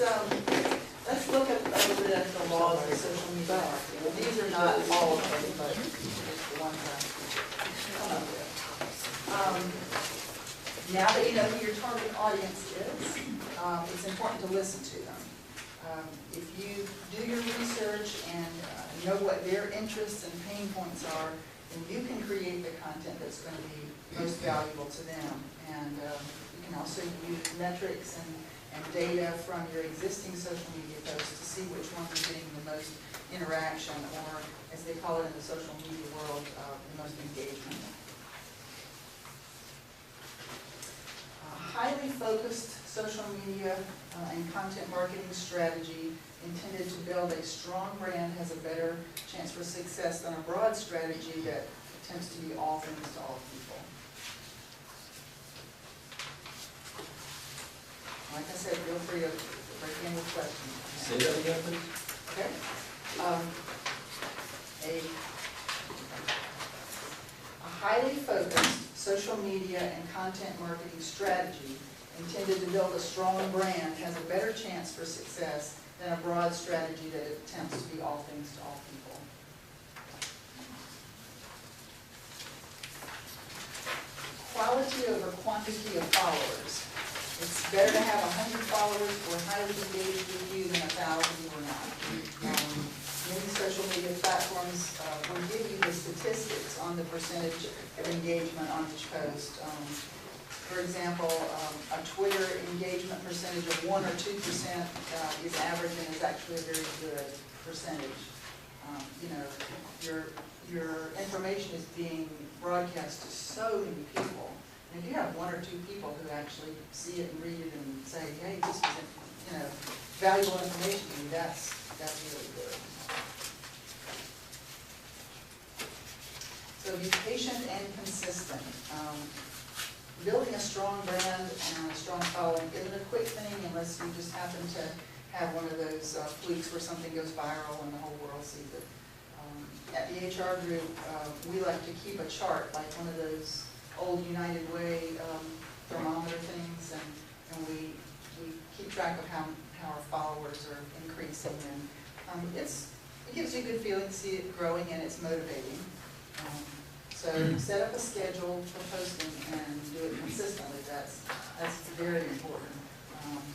let's look at a little bit at the laws of social media marketing. These are not all of them, but just the ones I come up with. Now that you know who your target audience is, it's important to listen to them. If you do your research and know what their interests and pain points are, then you can create the content that's going to be most valuable to them. And you can also use metrics and data from your existing social media posts to see which ones are getting the most interaction, or as they call it in the social media world, the most engagement. Highly focused social media and content marketing strategy intended to build a strong brand has a better chance for success than a broad strategy that attempts to be all things to all people. Like I said, feel free to break in with questions. Say that again, please. Okay. A highly focused social media and content marketing strategy intended to build a strong brand has a better chance for success than a broad strategy that attempts to be all things to all people. Quality over quantity of followers. It's better to have 100 followers who are highly engaged with you than 1,000 who are not. Many social media platforms will give you the statistics on the percentage of engagement on each post. For example, a Twitter engagement percentage of 1 or 2% is average and is actually a very good percentage. Your information is being broadcast to so many people. And if you have 1 or 2 people who actually see it and read it and say, hey, this is valuable information to me, that's really good. So be patient and consistent. Building a strong brand and a strong following isn't a quick thing unless you just happen to have one of those fleets where something goes viral and the whole world sees it. At the HR group, we like to keep a chart, like one of those old United Way thermometer things, and we keep track of how our followers are increasing, and it gives you a good feeling to see it growing, and it's motivating. So set up a schedule for posting and do it consistently. That's very important.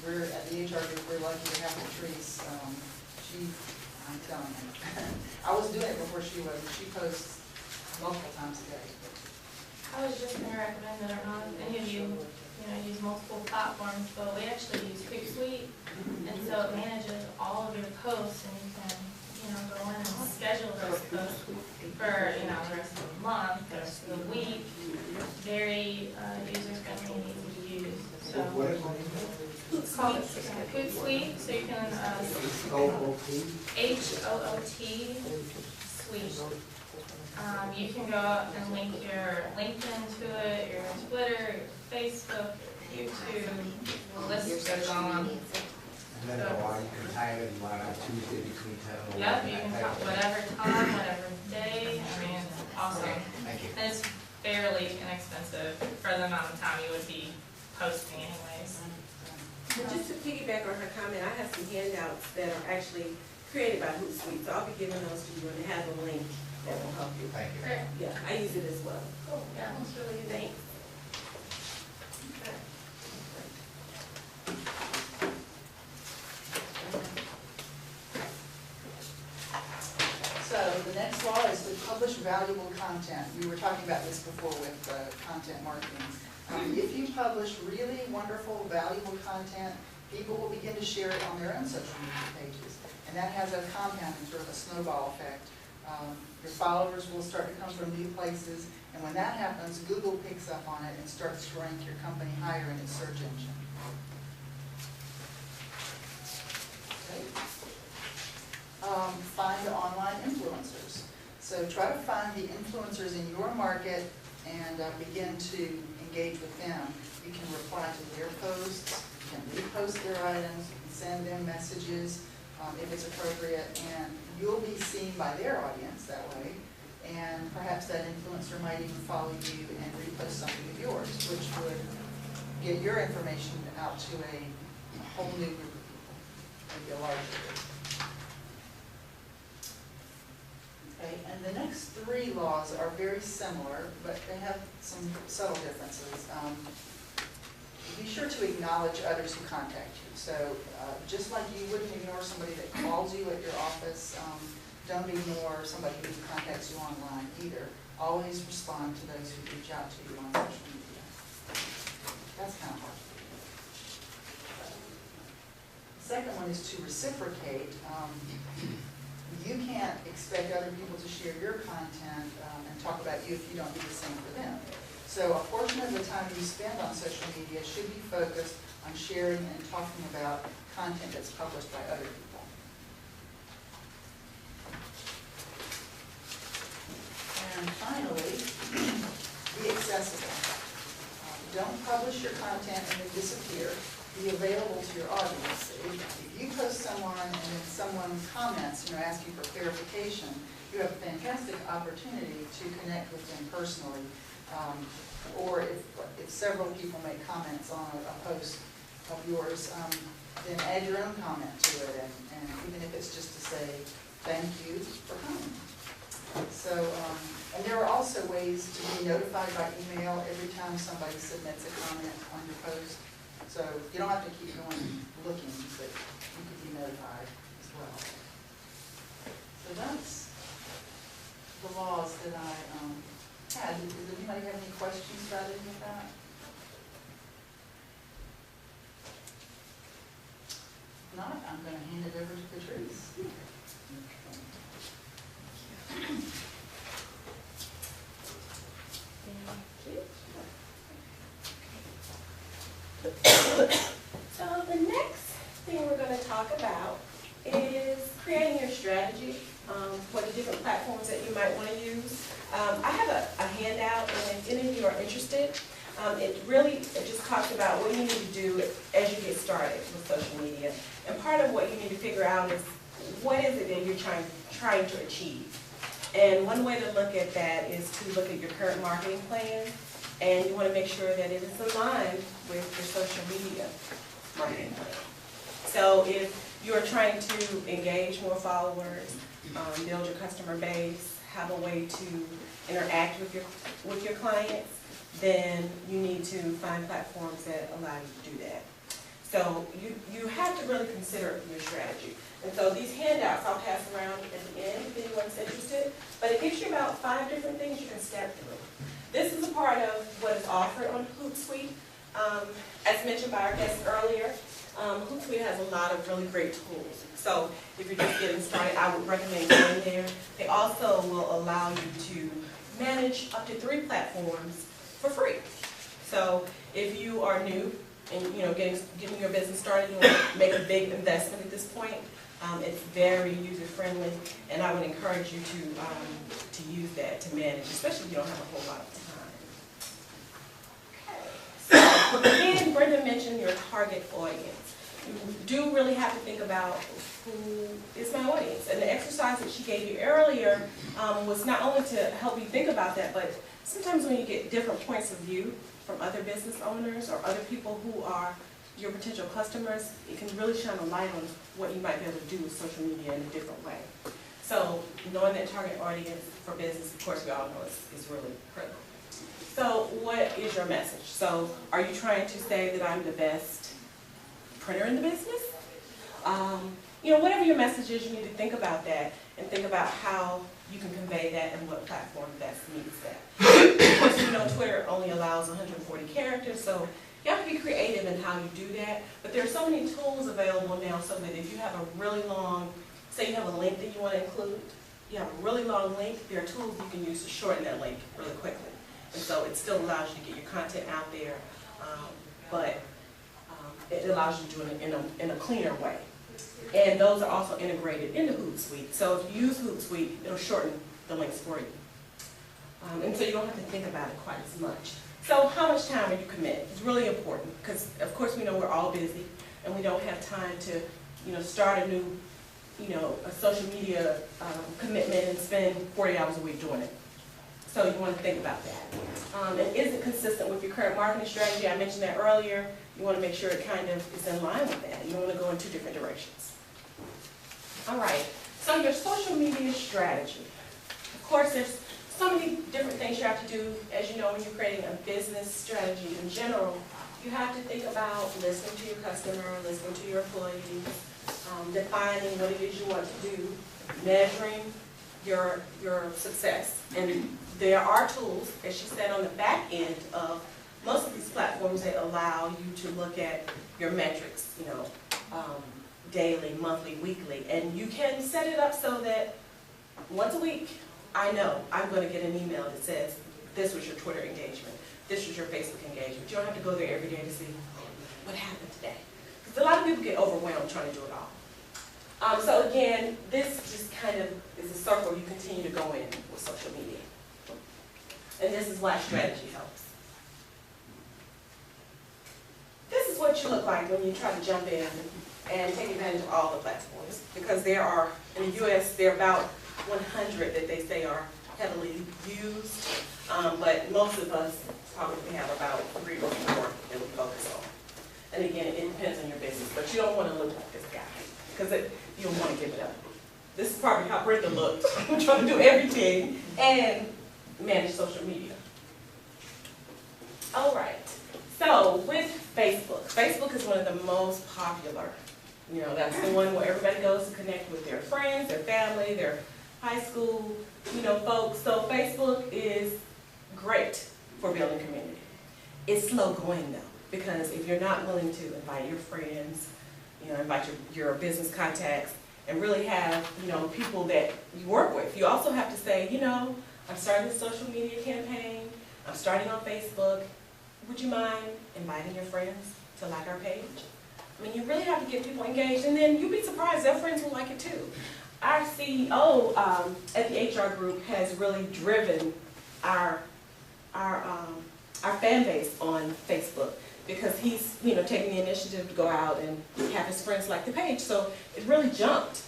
We're at the HR group, we're lucky to have Patrice. I'm telling you, I was doing it before she was. She posts multiple times a day. I was just going to recommend that, I don't know if any of you use multiple platforms, but we actually use Hootsuite, and so it manages all of your posts, and you can go in and schedule those posts for the rest of the month, the rest of the week. Very user-friendly and easy to use. So it's called Hootsuite, so you can H-O-O-T Suite. You can go out and link your LinkedIn to it, your Twitter, your Facebook, YouTube, the list goes on. And then you can time it, you want on Tuesday between 10 and 11. Yep, you can have whatever time, whatever day. I mean, it's awesome. Okay, thank you. And it's fairly inexpensive for the amount of time you would be posting anyways. Well, just to piggyback on her comment, I have some handouts that are actually created by Hootsuite, so I'll be giving those to you, and they have a link that will help you. Thank you. Great. Yeah, I use it as well. Cool. Yeah, that's really good. Thanks. So the next law is to publish valuable content. We were talking about this before with content marketing. If you publish really wonderful, valuable content, people will begin to share it on their own social media pages. And that has a compounding, sort of a snowball effect. Your followers will start to come from new places, and when that happens, Google picks up on it and starts to rank your company higher in its search engine. Okay. Find online influencers. So try to find the influencers in your market and begin to engage with them. You can reply to their posts, you can repost their items, you can send them messages if it's appropriate, and you'll be seen by their audience that way, and perhaps that influencer might even follow you and repost something of yours, which would get your information out to a whole new group of people. maybe a larger group. Okay, and the next three laws are very similar, but they have some subtle differences. Be sure to acknowledge others who contact you. So just like you wouldn't ignore somebody that calls you at your office, don't ignore somebody who contacts you online either. Always respond to those who reach out to you on social media. That's kind of hard to do. The second one is to reciprocate. You can't expect other people to share your content and talk about you if you don't do the same for them. So a portion of the time you spend on social media should be focused on sharing and talking about content that's published by other people. And finally, be accessible. Don't publish your content and then disappear. Be available to your audience. If you post someone and then someone comments, asking for clarification, you have a fantastic opportunity to connect with them personally. Or if several people make comments on a post of yours, then add your own comment to it, and even if it's just to say thank you for coming. So, and there are also ways to be notified by email every time somebody submits a comment on your post. So you don't have to keep going looking, but you can be notified as well. So that's the laws that I had. Does anybody have any questions about any of that? If not, I'm going to hand it over to Patrice. So the next thing we're going to talk about is creating your strategy for the different platforms that you might want to use. I have a handout, and if any of you are interested, it just talks about what you need to do as you get started with social media. And part of what you need to figure out is what is it that you're trying to achieve. And one way to look at that is to look at your current marketing plan, and you want to make sure that it is aligned with your social media marketing plan. So if you're trying to engage more followers, build your customer base, have a way to interact with your clients, then you need to find platforms that allow you to do that. So you have to really consider your strategy. And so these handouts I'll pass around at the end if anyone's interested, but it gives you about 5 different things you can step through. This is a part of what is offered on Hootsuite. As mentioned by our guests earlier, Hootsuite has a lot of really great tools. So if you're just getting started, I would recommend going there. They also will allow you to manage up to 3 platforms for free. So if you are new and getting your business started, you want to make a big investment at this point, it's very user-friendly, and I would encourage you to use that to manage, especially if you don't have a whole lot of time. Okay. So again, Brenda mentioned your target audience. You do really have to think about who is my audience. And the exercise that she gave you earlier was not only to help you think about that, but sometimes when you get different points of view from other business owners or other people who are your potential customers, it can really shine a light on what you might be able to do with social media in a different way. So knowing that target audience for business, of course, we all know is really critical. So what is your message? So are you trying to say that I'm the best printer in the business? Whatever your message is, you need to think about that and think about how you can convey that and what platform best meets that. Of course, Twitter only allows 140 characters, so you have to be creative in how you do that. But there are so many tools available now so that if you have a really long, say you have a link that you want to include, you have a really long link, there are tools you can use to shorten that link really quickly. And so it still allows you to get your content out there, but it allows you to do it in a cleaner way. And those are also integrated into Hootsuite. So if you use Hootsuite, it'll shorten the links for you. And so you don't have to think about it quite as much. So how much time are you commit? It's really important because, of course, we know we're all busy and we don't have time to, start a new, a social media commitment and spend 40 hours a week doing it. So you want to think about that. And is it consistent with your current marketing strategy? I mentioned that earlier. You want to make sure it kind of is in line with that. You don't want to go in 2 different directions. All right, so your social media strategy. Of course, there's so many different things you have to do. As you know, when you're creating a business strategy in general, you have to think about listening to your customer, listening to your employees, defining what it is you want to do, measuring your success. And there are tools, as she said, on the back end of most of these platforms that allow you to look at your metrics, you know, daily, monthly, weekly. And you can set it up so that once a week, I know I'm going to get an email that says, this was your Twitter engagement, this was your Facebook engagement. You don't have to go there every day to see what happened today. Because a lot of people get overwhelmed trying to do it all. So again, this just kind of is a circle you continue to go in with social media. And this is why strategy helps. This is what you look like when you try to jump in and take advantage of all the platforms. Because there are, in the US, there are about 100 that they say are heavily used, but most of us probably have about 3 or 4 that we focus on. And again, it depends on your business, but you don't want to look like this guy, because you don't want to give it up. This is probably how Brenda looked. I'm trying to do everything and manage social media. All right, so with Facebook. Facebook is one of the most popular. You know, that's the one where everybody goes to connect with their friends, their family, their high school, you know, folks. So Facebook is great for building community. It's slow going though, because if you're not willing to invite your friends, you know, invite your business contacts, and really have, you know, people that you work with. You also have to say, you know, I'm starting a social media campaign, I'm starting on Facebook. Would you mind inviting your friends to like our page? I mean, you really have to get people engaged, and then you'd be surprised their friends will like it too. Our CEO at the HR group has really driven our fan base on Facebook, because he's, you know, taking the initiative to go out and have his friends like the page. So it really jumped,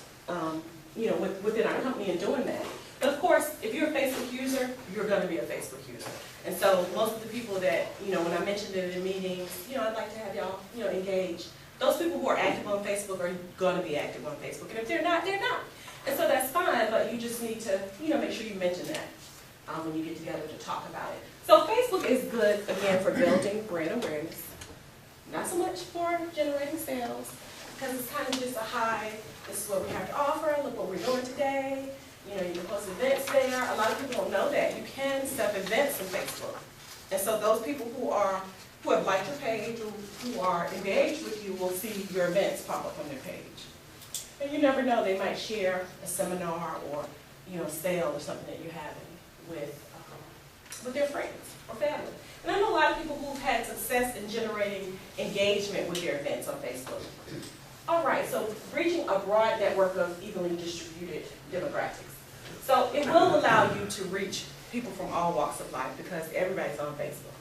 you know, within our company in doing that. But of course, if you're a Facebook user, you're going to be a Facebook user. And so most of the people that, you know, when I mentioned it in meetings, you know, I'd like to have y'all, you know, engage. Those people who are active on Facebook are going to be active on Facebook. And if they're not, they're not. And so that's fine, but you just need to, you know, make sure you mention that when you get together to talk about it. So Facebook is good, again, for building brand awareness. Not so much for generating sales, because it's kind of just a hi, this is what we have to offer, look what we're doing today. You know, you can post events there. A lot of people don't know that. You can set up events on Facebook. And so those people who have liked your page or who are engaged with you will see your events pop up on their page. And you never know, they might share a seminar or, you know, sale or something that you're having with their friends or family. And I know a lot of people who've had success in generating engagement with their events on Facebook. All right, so reaching a broad network of evenly distributed demographics. So it will allow you to reach people from all walks of life, because everybody's on Facebook.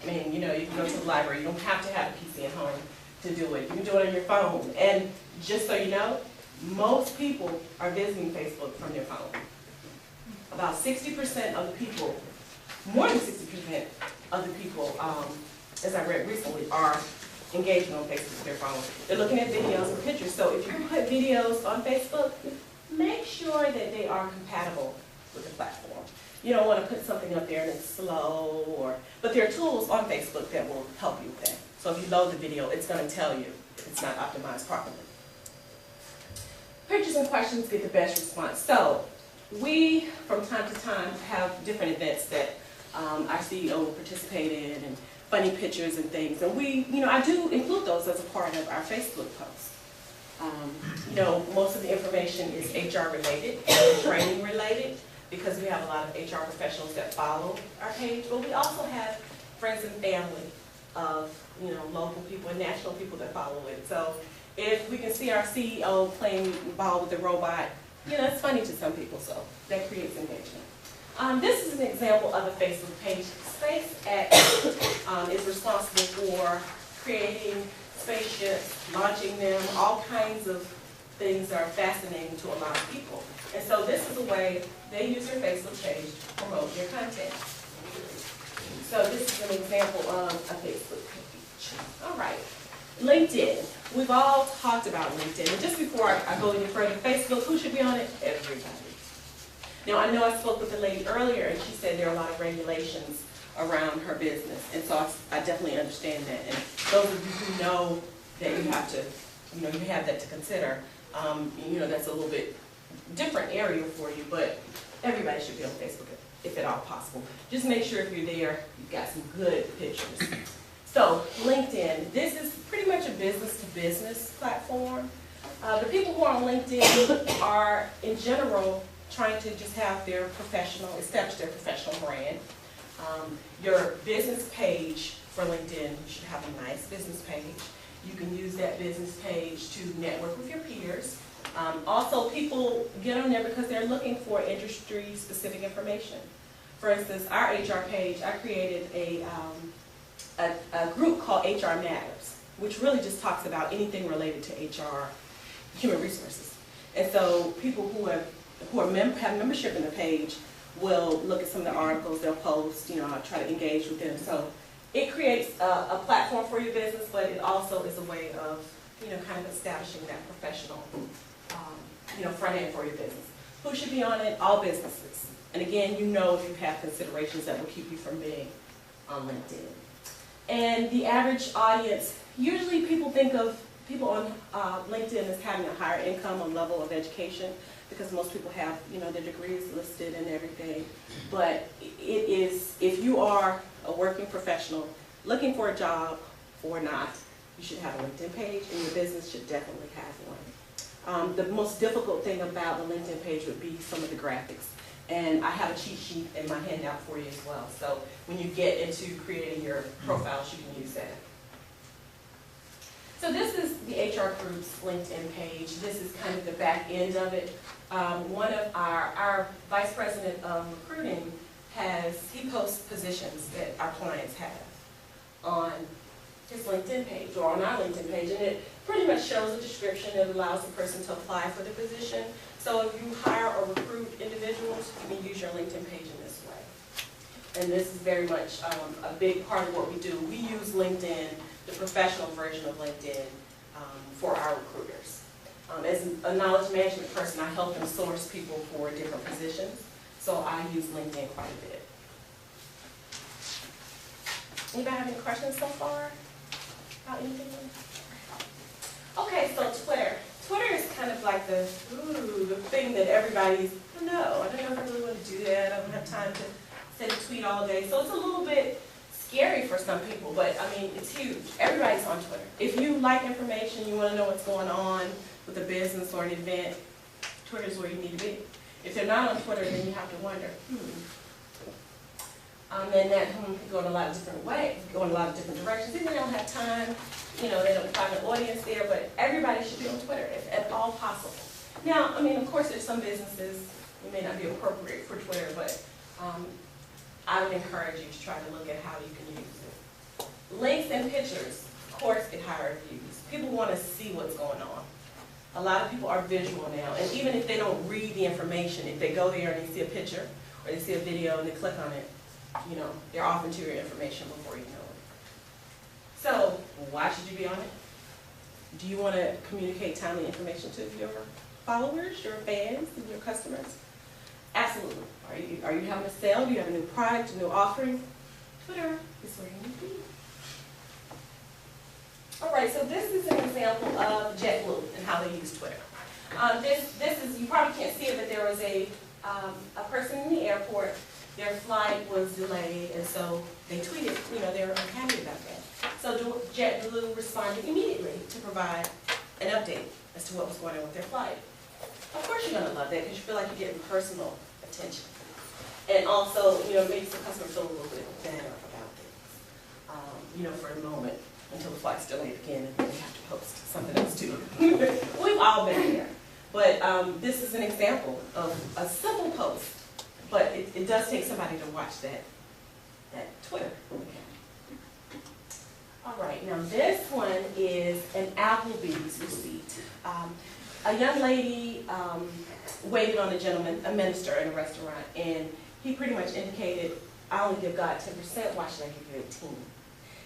I mean, you know, you can go to the library. You don't have to have a PC at home to do it. You can do it on your phone. And just so you know, most people are visiting Facebook from their phone. About 60% of the people, more than 60% of the people, as I read recently, are engaging on Facebook with their phone. They're looking at videos and pictures. So if you put videos on Facebook, make sure that they are compatible with the platform. You don't want to put something up there and it's slow, but there are tools on Facebook that will help you with that. So if you load the video, it's going to tell you if it's not optimized properly. Pictures and questions get the best response. So we, from time to time, have different events that our CEO will participate in, and funny pictures and things. And we, you know, I do include those as a part of our Facebook posts. You know, most of the information is HR related and training related, because we have a lot of HR professionals that follow our page, but we also have friends and family of, you know, local people and national people that follow it. So if we can see our CEO playing ball with a robot, you know, it's funny to some people, so that creates engagement. This is an example of a Facebook page. SpaceX is responsible for creating spaceships, launching them, all kinds of things that are fascinating to a lot of people. And so this is a way they use their Facebook page to promote their content. So this is an example of a Facebook page. All right. LinkedIn. We've all talked about LinkedIn. And just before I go any further, Facebook, who should be on it? Everybody. Now, I know I spoke with the lady earlier, and she said there are a lot of regulations around her business, and so I definitely understand that. And those of you who know that you have to, you have that to consider, that's a little bit different area for you, but everybody should be on Facebook if at all possible. Just make sure if you're there, you've got some good pictures. So, LinkedIn, this is pretty much a business-to-business platform. The people who are on LinkedIn are, in general, trying to just have establish their professional brand. Your business page for LinkedIn, you should have a nice business page. You can use that business page to network with your peers. Also, people get on there because they're looking for industry-specific information. For instance, our HR page, I created a group called HR Matters, which really just talks about anything related to HR, human resources. And so people who have membership in the page will look at some of the articles they'll post, I'll try to engage with them. So it creates a platform for your business, but it also is a way of, kind of establishing that professional, front end for your business. Who should be on it? All businesses. And again, if you have considerations that will keep you from being on LinkedIn. And the average audience, usually people think of people on LinkedIn as having a higher income or level of education, because most people have, their degrees listed and everything. But it is, if you are a working professional looking for a job or not, you should have a LinkedIn page, and your business should definitely have one. The most difficult thing about the LinkedIn page would be some of the graphics. And I have a cheat sheet in my handout for you as well. So when you get into creating your profiles, you can use that. So this is the HR Group's LinkedIn page. This is kind of the back end of it. One of our vice president of recruiting he posts positions that our clients have on his LinkedIn page or on our LinkedIn page, and it pretty much shows a description that allows the person to apply for the position. So if you hire or recruit individuals, you can use your LinkedIn page in this way. And this is very much a big part of what we do. We use LinkedIn, the professional version of LinkedIn, for our recruiters. As a knowledge management person, I help them source people for different positions, so I use LinkedIn quite a bit. Anybody have any questions so far about anything? Okay, so Twitter. Twitter is kind of like the thing that everybody's, I don't know if I really want to do that. I don't have time to send a tweet all day. So it's a little bit scary for some people, but I mean, it's huge. Everybody's on Twitter. If you like information, you want to know what's going on with a business or an event, Twitter is where you need to be. If they're not on Twitter, then you have to wonder, and that can go in a lot of different ways, go in a lot of different directions. If they don't have time, they don't find an audience there, but everybody should be on Twitter if at all possible. Now, I mean, of course, there's some businesses, it may not be appropriate for Twitter, but I would encourage you to try to look at how you can use it. Links and pictures, of course, get higher views. People want to see what's going on. A lot of people are visual now, and even if they don't read the information, if they go there and they see a picture, or they see a video and they click on it, they're off into your information before you know it. So, why should you be on it? Do you want to communicate timely information to your followers, your fans, and your customers? Absolutely. Are you having a sale? Do you have a new product, a new offering? Twitter is where you need to be. All right, so this is an example of JetBlue and how they use Twitter. This is, you probably can't see it, but there was a person in the airport. Their flight was delayed, and so they tweeted, they were unhappy about that. So JetBlue responded immediately to provide an update as to what was going on with their flight. Of course you're going to love that because you feel like you're getting personal attention. And also, it makes the customer feel a little bit better about things, for a moment until the flight's delayed again and then you have to post something else too. We've all been there. But this is an example of a simple post, but it does take somebody to watch that Twitter account. All right, now this one is an Applebee's receipt. A young lady waited on a minister in a restaurant, and he pretty much indicated, I only give God 10%, why should I give you 18?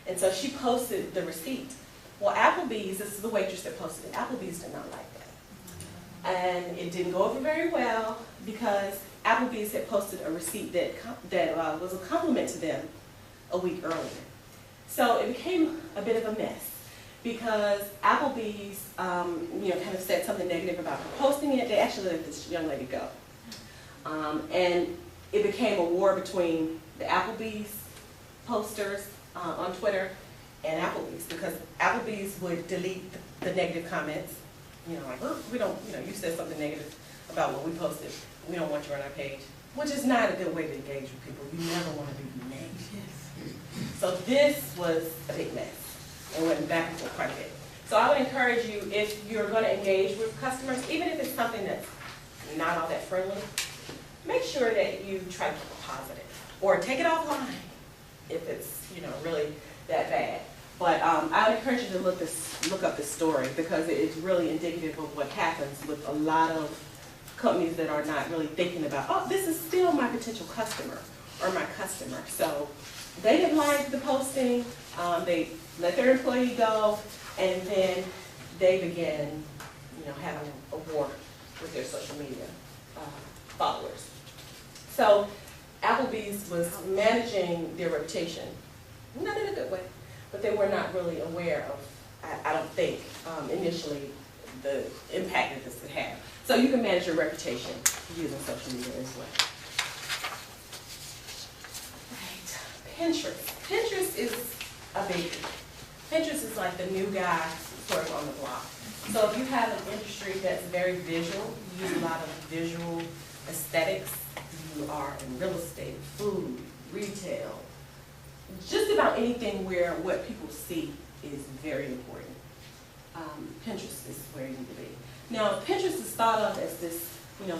And so she posted the receipt Well, Applebee's, this is the waitress that posted it, Applebee's did not like that. And it didn't go over very well because Applebee's had posted a receipt that was a compliment to them a week earlier. So it became a bit of a mess because Applebee's, kind of said something negative about her posting it. They actually let this young lady go. And it became a war between the Applebee's posters on Twitter and Applebee's, because Applebee's would delete the negative comments, like, oh, we don't, you said something negative about what we posted, we don't want you on our page, which is not a good way to engage with people. You never want to be negative. So this was a big mess, and went back and forth quite a bit. So I would encourage you, if you're going to engage with customers, even if it's something that's not all that friendly, make sure that you try to keep it positive, or take it offline if it's really that bad. But I would encourage you to look up this story, because it is really indicative of what happens with a lot of companies that are not really thinking about, oh, this is still my potential customer or my customer. So they didn't like the posting, they let their employee go, and then they began having a war with their social media followers. So Applebee's was managing their reputation, not in a good way, but they were not really aware of, I don't think, initially, the impact that this could have. So you can manage your reputation using social media as well. Right. Pinterest. Pinterest is a baby. Pinterest is like the new guy sort of on the block. So if you have an industry that's very visual, you use a lot of visual aesthetics, you are in real estate, food, retail, just about anything where what people see is very important. Pinterest is where you need to be. Now, Pinterest is thought of as this,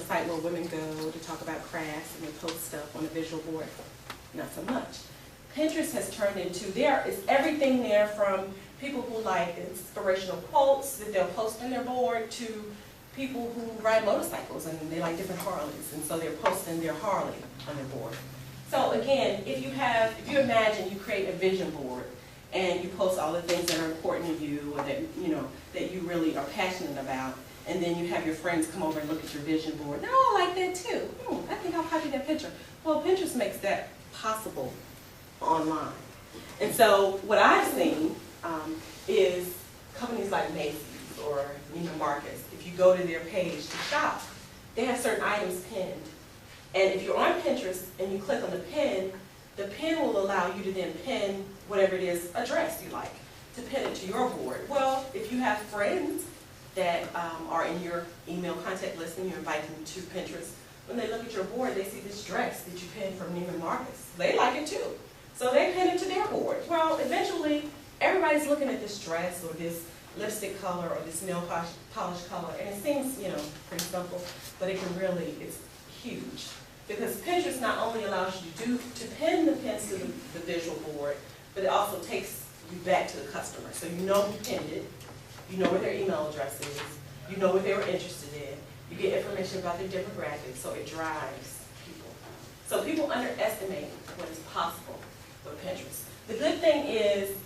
site where women go to talk about crafts and they post stuff on a visual board. Not so much. Pinterest has turned into, there is everything there, from people who like inspirational quotes that they'll post on their board to people who ride motorcycles and they like different Harleys, and so they're posting their Harley on their board. So again, if you imagine you create a vision board and you post all the things that are important to you, or that that you really are passionate about, and then you have your friends come over and look at your vision board. No, I like that too. I think I'll copy that picture. Well, Pinterest makes that possible online. And so what I've seen is companies like Macy's or Neiman Marcus, if you go to their page to shop, they have certain items pinned. And if you're on Pinterest and you click on the pin will allow you to then pin whatever it is, address you like, to pin it to your board. Well, if you have friends that are in your email contact list and you invite them to Pinterest, when they look at your board, they see this dress that you pinned from Neiman Marcus. They like it too. So they pin it to their board. Well, eventually, everybody's looking at this dress or this lipstick color or this nail polish color, and it seems, pretty simple, but it can really, it's huge. Because Pinterest not only allows you to pin the pins to the visual board, but it also takes you back to the customer. So you know who pinned it, you know what their email address is, you know what they were interested in, you get information about their demographics, so it drives people. So people underestimate what is possible with Pinterest. The good thing is,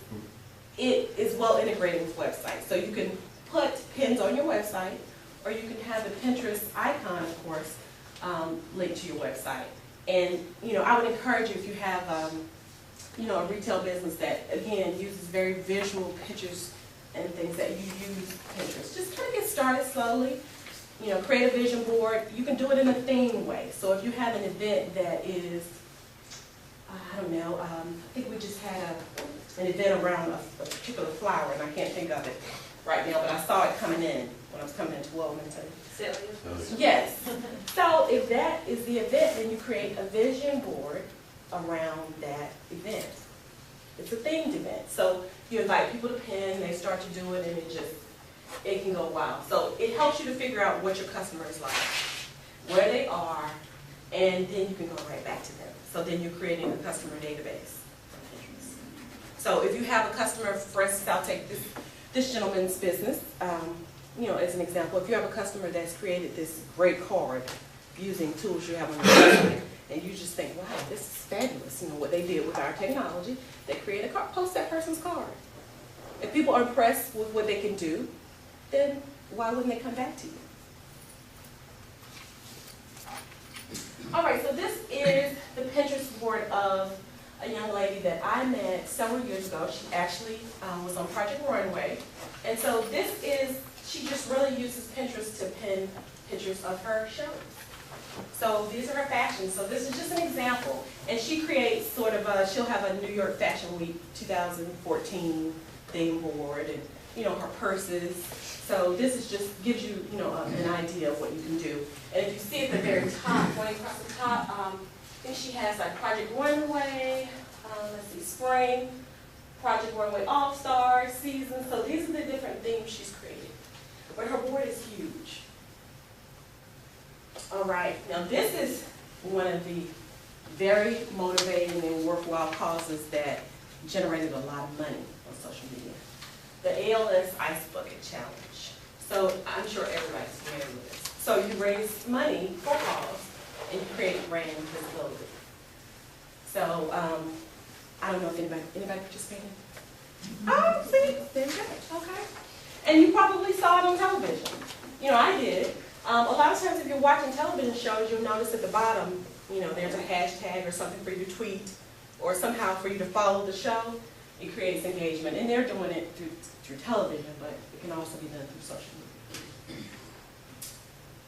it is well integrated with websites. So you can put pins on your website, or you can have the Pinterest icon, of course, linked to your website. And I would encourage you, if you have a retail business that again uses very visual pictures and things, that you use Pinterest. Just kind of get started slowly. Create a vision board. You can do it in a theme way. So if you have an event that is, I don't know, I think we just had an event around a particular flower, and I can't think of it right now, but I saw it coming in when I was coming into Wilmington. Yes. So if that is the event, then you create a vision board around that event. It's a themed event. So you invite people to pin, they start to do it, and it can go wild. So it helps you to figure out what your customer is like, where they are, and then you can go right back to them. So then you're creating a customer database from Pinterest. So if you have a customer, for instance, I'll take this gentleman's business, as an example. If you have a customer that's created this great card using tools you have on your website, and you just think, wow, this is fabulous, what they did with our technology, they created a card, post that person's card. If people are impressed with what they can do, then why wouldn't they come back to you? All right, so this is the Pinterest board of a young lady that I met several years ago. She actually was on Project Runway. And so this is, she just really uses Pinterest to pin pictures of her shows. So these are her fashions. So this is just an example. And she creates sort of a, she'll have a New York Fashion Week 2014 theme board and, you know, her purses. So this is just gives you, you know, an idea of what you can do. And if you see at the very top, going across the top, I think she has like Project Runway, let's see, Spring, Project Runway All-Star, Season. So these are the different themes she's created. But her board is huge. All right, now this is one of the very motivating and worthwhile causes that generated a lot of money on social media. The ALS Ice Bucket Challenge. So I'm sure everybody's familiar with this. So you raise money for a cause and you create brand visibility. So I don't know if anybody participated? Oh, see, there you go, okay. And you probably saw it on television. You know, I did. A lot of times if you're watching television shows, you'll notice at the bottom, you know, there's a hashtag or something for you to tweet or somehow for you to follow the show. It creates engagement. And they're doing it through television, but it can also be done through social media.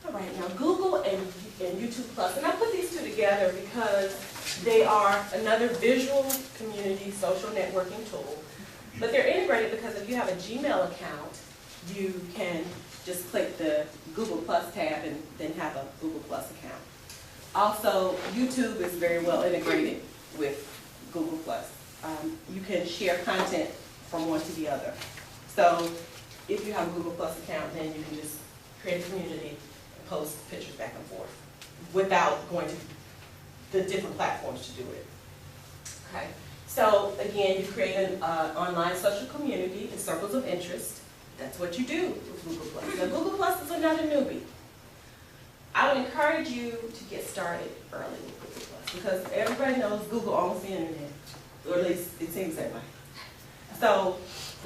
All right, now Google and YouTube Plus. And I put these two together because they are another visual community social networking tool. But they're integrated because if you have a Gmail account, you can just click the Google Plus tab and then have a Google Plus account. Also, YouTube is very well integrated with Google Plus. You can share content from one to the other. So if you have a Google Plus account, then you can just create a community and post pictures back and forth without going to the different platforms to do it. Okay. So again, you create an online social community, the circles of interest. That's what you do with Google Plus. Now, Google Plus is another newbie. I would encourage you to get started early with Google Plus because everybody knows Google owns the internet, or at least it seems that way. So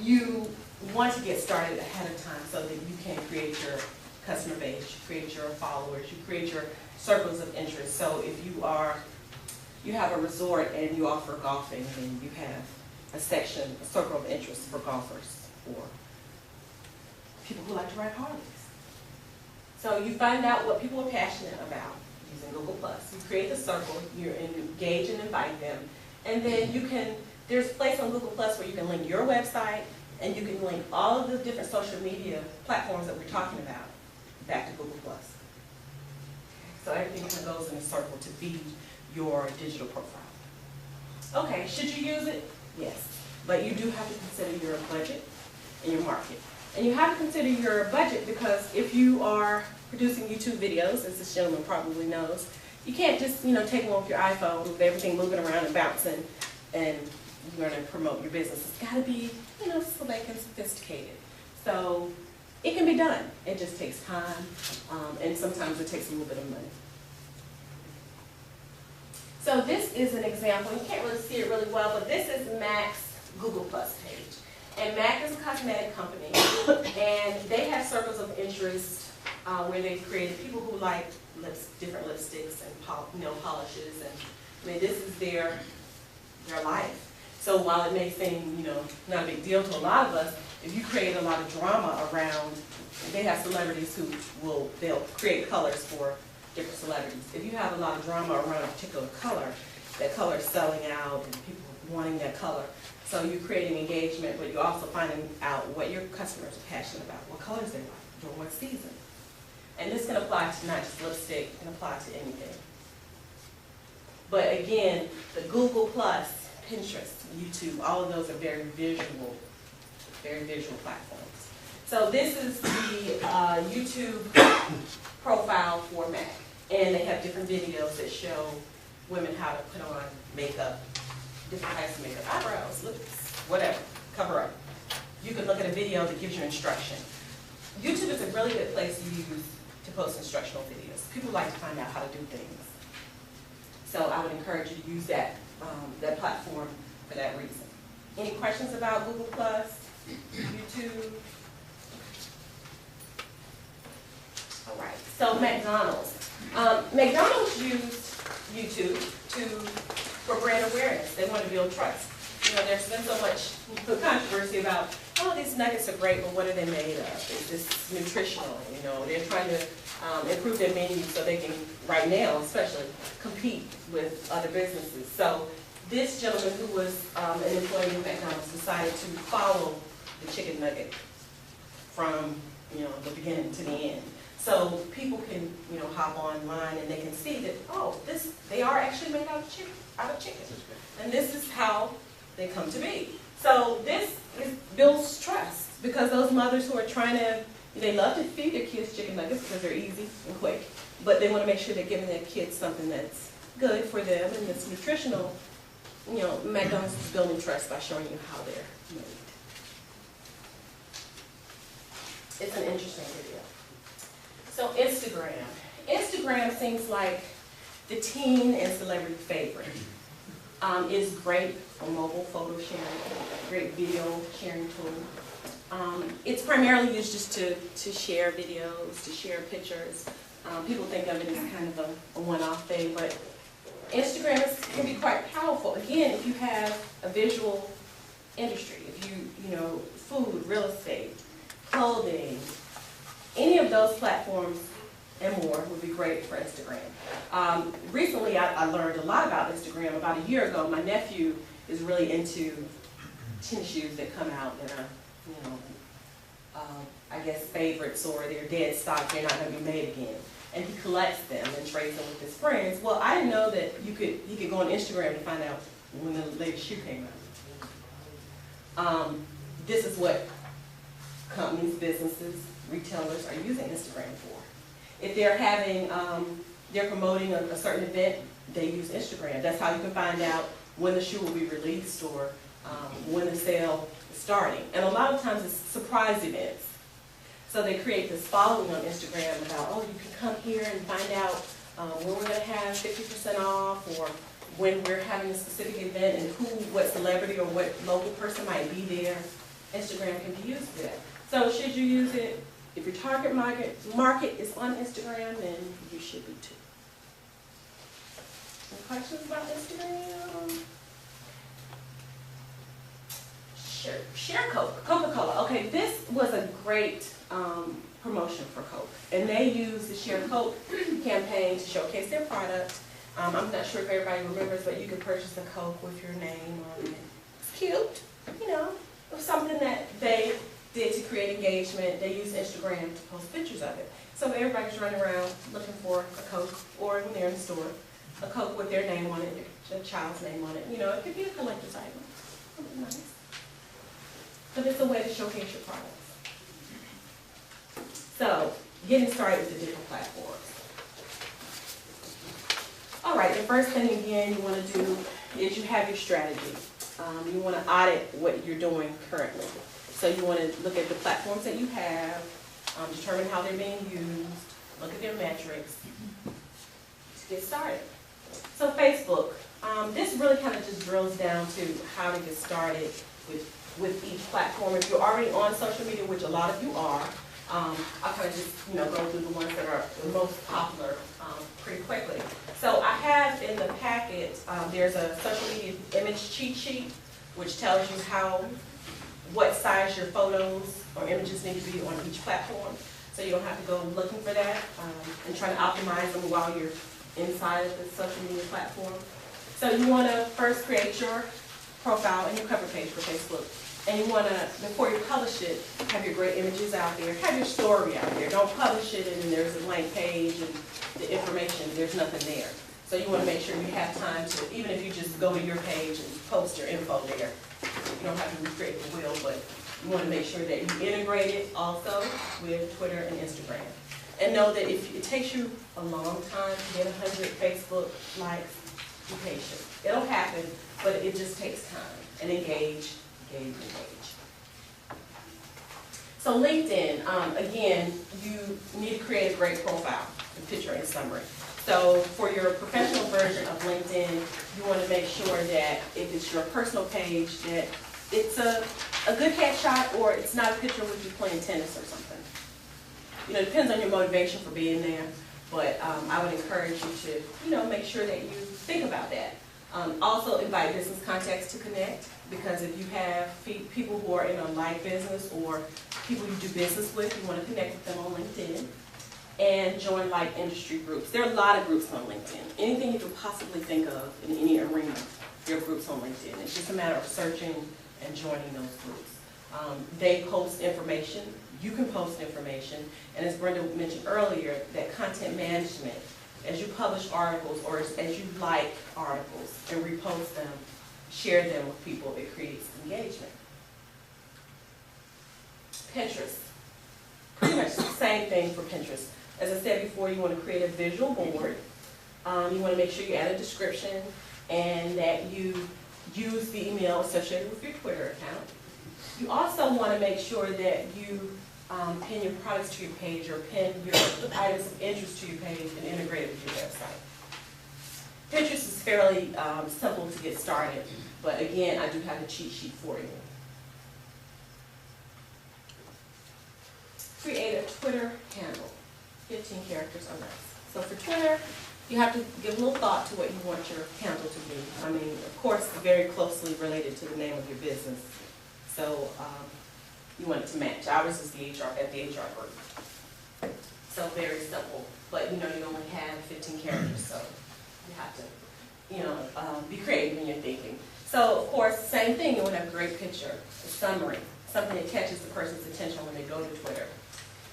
you want to get started ahead of time so that you can create your customer base, you create your followers, you create your circles of interest. So if you have a resort and you offer golfing, then you have a section, a circle of interest for golfers or people who like to ride Harleys. So you find out what people are passionate about using Google+. You create the circle, you engage and invite them, and then you can, there's a place on Google+ where you can link your website and you can link all of the different social media platforms that we're talking about back to Google+. So everything kind of goes in a circle to feed your digital profile. Okay, should you use it? Yes, but you do have to consider your budget and your market. And you have to consider your budget because if you are producing YouTube videos, as this gentleman probably knows, you can't just, take one with your iPhone with everything moving around and bouncing and you're going to promote your business. It's got to be, slick and sophisticated. So it can be done. It just takes time, and sometimes it takes a little bit of money. So this is an example. You can't really see it really well, but this is MAC's Google Plus page. And MAC is a cosmetic company, and they have circles of interest where they've created people who like different lipsticks and nail polishes, and this is their life. So while it may seem not a big deal to a lot of us, if you create a lot of drama around, they have celebrities who they'll create colors for different celebrities. If you have a lot of drama around a particular color, that color is selling out and people wanting that color. So you're creating engagement, but you're also finding out what your customers are passionate about, what colors they like, during what season. And this can apply to not just lipstick, it can apply to anything. But again, the Google+, Pinterest, YouTube, all of those are very visual platforms. So this is the YouTube profile for MAC. And they have different videos that show women how to put on makeup, different types of makeup, eyebrows, lips, whatever, cover up. You can look at a video that gives you instruction. YouTube is a really good place to use to post instructional videos. People like to find out how to do things. So I would encourage you to use that platform for that reason. Any questions about Google+? YouTube. All right, so McDonald's. McDonald's used YouTube for brand awareness. They want to build trust. You know, there's been so much controversy about, oh, these nuggets are great, but what are they made of? Is this nutritional? You know, they're trying to improve their menu so they can, right now especially, compete with other businesses. So this gentleman who was an employee of McDonald's decided to follow the chicken nugget from, you know, the beginning to the end. So people can, you know, hop online and they can see that, oh, they are actually made out of chicken. And this is how they come to be. So this builds trust, because those mothers who are trying to, they love to feed their kids chicken nuggets because they're easy and quick, but they want to make sure they're giving their kids something that's good for them and that's nutritional. You know, McDonald's is building trust by showing you how they're made. It's an interesting video. So Instagram. Instagram seems like the teen and celebrity favorite. It's great for mobile photo sharing, great video sharing tool. It's primarily used just to share videos, to share pictures. People think of it as kind of a one-off thing, but Instagram can be quite powerful. Again, if you have a visual industry, if you know, food, real estate, clothing, any of those platforms and more would be great for Instagram. Recently, I learned a lot about Instagram. About a year ago, my nephew is really into tennis shoes that come out that are, you know, I guess favorites, or they're dead stock, they're not going to be made again. And he collects them and trades them with his friends. Well, I didn't know that he could go on Instagram to find out when the latest shoe came out. This is what companies, businesses, retailers are using Instagram for. If they're having, they're promoting a certain event, they use Instagram. That's how you can find out when the shoe will be released, or when the sale is starting. And a lot of times it's surprise events. So they create this following on Instagram about, oh, you can come here and find out when we're going to have 50% off, or when we're having a specific event, and what celebrity or what local person might be there. Instagram can be used for that. So should you use it? If your target market is on Instagram, then you should be too. Any questions about Instagram? Sure. Share Coke, Coca-Cola. Okay, this was a great promotion for Coke. And they used the Share Coke campaign to showcase their product. I'm not sure if everybody remembers, but you could purchase a Coke with your name on it. It's cute, you know. It was something that they did to create engagement. They used Instagram to post pictures of it. So everybody's running around looking for a Coke, or when they're in the store, a Coke with their name on it, their child's name on it. You know, it could be a collector's item. Something nice. But it's a way to showcase your products. So, getting started with the different platforms. All right, the first thing again you want to do is you have your strategy. You want to audit what you're doing currently. So you want to look at the platforms that you have, determine how they're being used, look at their metrics to get started. So Facebook, this really kind of just drills down to how to get started with each platform. If you're already on social media, which a lot of you are, I'll kind of just go through the ones that are the most popular pretty quickly. So I have in the packet, there's a social media image cheat sheet, which tells you what size your photos or images need to be on each platform. So you don't have to go looking for that and try to optimize them while you're inside of the social media platform. So you want to first create your profile and your cover page for Facebook. And you want to, before you publish it, have your great images out there, have your story out there. Don't publish it and then there's a blank page and the information, there's nothing there. So you want to make sure you have time to, even if you just go to your page and post your info there, you don't have to recreate the wheel, but you want to make sure that you integrate it also with Twitter and Instagram. And know that if it takes you a long time to get 100 Facebook likes, be patient. It'll happen, but it just takes time. And engage. So LinkedIn, again, you need to create a great profile, a picture and summary. So for your professional version of LinkedIn, you want to make sure that if it's your personal page, that it's a a good headshot, or it's not a picture with you playing tennis or something. You know, it depends on your motivation for being there, but I would encourage you to, you know, make sure that you think about that. Also invite business contacts to connect, because if you have people who are in a like business or people you do business with, you want to connect with them on LinkedIn. And join like industry groups. There are a lot of groups on LinkedIn. Anything you could possibly think of in any arena, there are groups on LinkedIn. It's just a matter of searching and joining those groups. They post information, you can post information, and as Brenda mentioned earlier, that content management, as you publish articles or as you like articles and repost them, share them with people, it creates engagement. Pinterest. Pretty much the same thing for Pinterest. As I said before, you want to create a visual board. You want to make sure you add a description and that you use the email associated with your Twitter account. You also want to make sure that you pin your products to your page or pin your items of interest to your page and integrate it with your website. Pinterest is fairly simple to get started, but again, I do have a cheat sheet for you. Create a Twitter handle, 15 characters or less. So for Twitter, you have to give a little thought to what you want your handle to be. I mean, of course, very closely related to the name of your business. So you want it to match. Ours is the HR group. So very simple, but you know, you only have 15 characters, so you have to, you know, be creative when you're thinking. So of course, same thing, you want to have a great picture, a summary, something that catches the person's attention when they go to Twitter.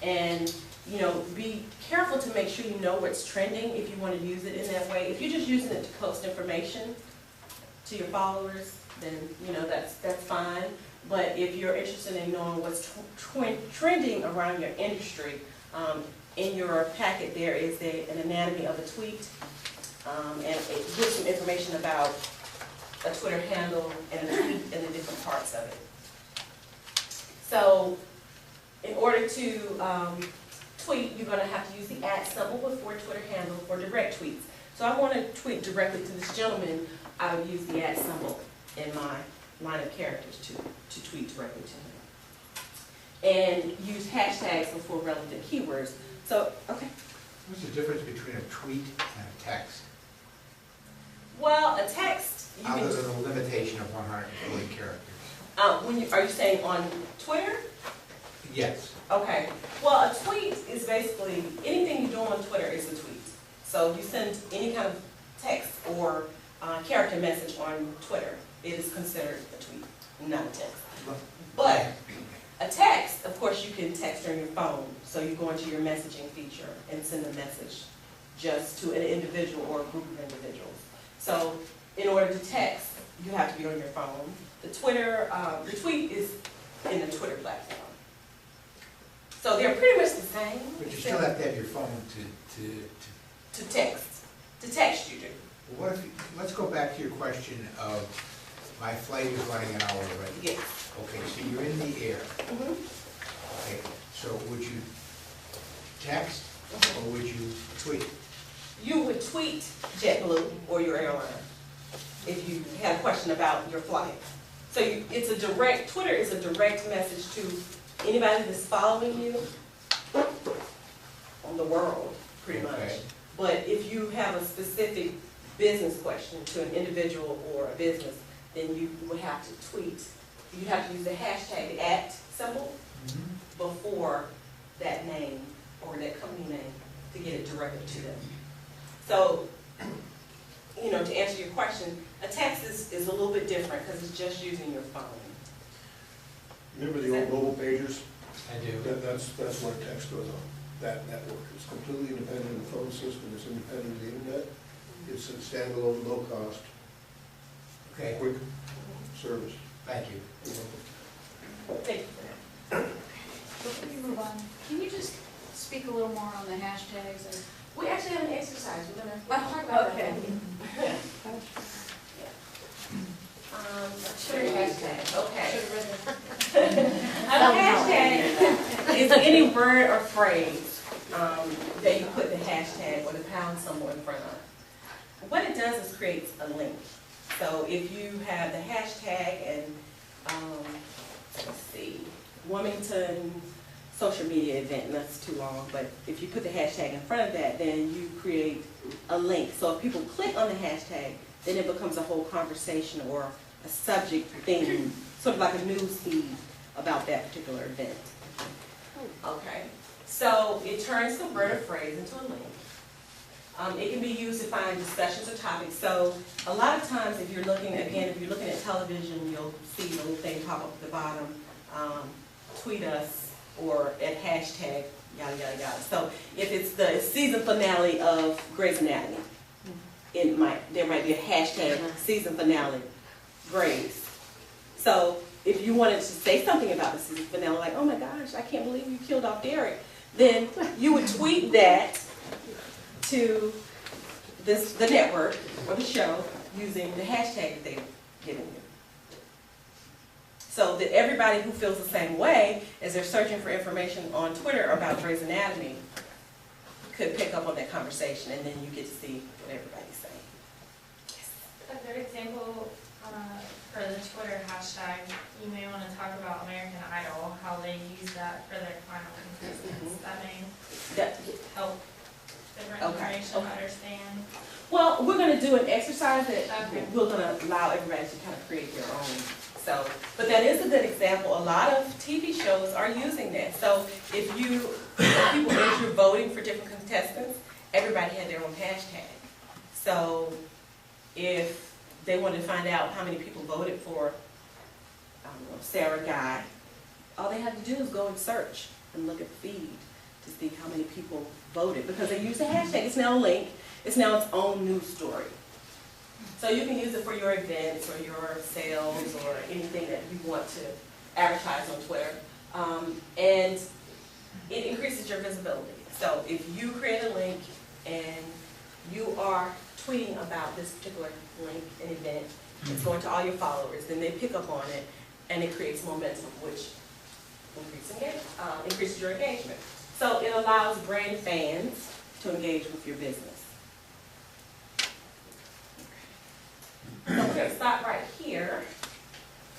And you know, be careful to make sure you know what's trending if you want to use it in that way. If you're just using it to post information to your followers, then you know that's fine. But if you're interested in knowing what's trending around your industry, in your packet there is an anatomy of a tweet, and it gives some information about a Twitter handle and a tweet and the different parts of it. So in order to tweet, you're going to have to use the @ symbol before Twitter handle for direct tweets. So I want to tweet directly to this gentleman, I would use the @ symbol in my line of characters to tweet directly to him. And use hashtags before relevant keywords. So, okay. What's the difference between a tweet and a text? Well, a text, you Other can, than the limitation of 140 characters. are you saying on Twitter? Yes. Okay. Well, a tweet is basically, anything you do on Twitter is a tweet. So you send any kind of text or character message on Twitter, it is considered a tweet, not a text. But a text, of course, you can text on your phone. So you go into your messaging feature and send a message just to an individual or a group of individuals. So in order to text, you have to be on your phone. The tweet is in the Twitter platform. So they're pretty much the same. But you still have to have your phone to text. To text you do. What if, let's go back to your question of, my flight is running an hour already. Yes. Okay, so you're in the air. Okay, so would you text or would you tweet? You would tweet JetBlue or your airline if you had a question about your flight. So it's a direct, Twitter is a direct message to anybody that's following you on the world, pretty much. Okay. But if you have a specific business question to an individual or a business, then you would have to tweet. You'd have to use the hashtag, the @ symbol, before that name or that company name to get it directly to them. So, you know, to answer your question, a text is a little bit different because it's just using your phone. Remember the old mobile pagers? I do. That's what text goes on, that network. It's completely independent of the phone system, it's independent of the internet. It's a standalone, low cost, Okay, quick service. thank you. Thank you for that. Before you move on, can you just speak a little more on the hashtags and? We actually have an exercise. We're gonna talk about okay. that. Twitter hashtag. Okay. Should have read A hashtag is any word or phrase that you put the hashtag or the pound symbol in front of. What it does is creates a link. So if you have the hashtag and Wilmington social media event, and that's too long, but if you put the hashtag in front of that, then you create a link. So if people click on the hashtag, then it becomes a whole conversation or a subject thing, sort of like a news feed about that particular event. Okay, so it turns the word or phrase into a link. It can be used to find discussions or topics. So a lot of times if you're looking, again, if you're looking at television, you'll see the little thing pop up at the bottom, tweet us, or at hashtag, yada, yada, yada. So if it's the season finale of Grey's Anatomy, there might be a hashtag season finale Grey's. So if you wanted to say something about the season finale, like, oh my gosh, I can't believe you killed off Derek, then you would tweet that to the network or the show using the hashtag that they've given you. So that everybody who feels the same way as they're searching for information on Twitter about Grey's Anatomy could pick up on that conversation, and then you get to see what everybody's saying. A good example for the Twitter hashtag, you may want to talk about American Idol, how they use that for their final contestants. That may help different information understand. Well, we're going to do an exercise that Okay. we're going to allow everybody to kind of create their own. So, but that is a good example. A lot of TV shows are using that. So if people, as you're voting for different contestants, everybody had their own hashtag. So if they wanted to find out how many people voted for, I don't know, Sarah Guy, all they have to do is go and search and look at the feed to see how many people voted, because they use the hashtag. It's now a link. It's now its own news story. So you can use it for your events or your sales or anything that you want to advertise on Twitter. And it increases your visibility. So if you create a link and you are tweeting about this particular link and event, it's going to all your followers, then they pick up on it and it creates momentum, which increases your engagement. So it allows brand fans to engage with your business. So we're going to stop right here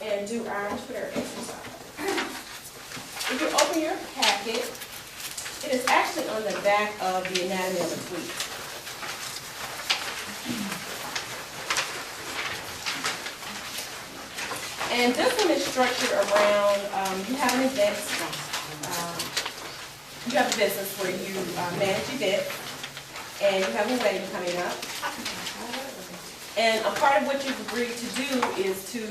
and do our Twitter exercise. If you open your packet, it is actually on the back of the anatomy of a tweet. And this one is structured around, you have an event, you have a business where you manage events, and you have a wedding coming up. And a part of what you've agreed to do is to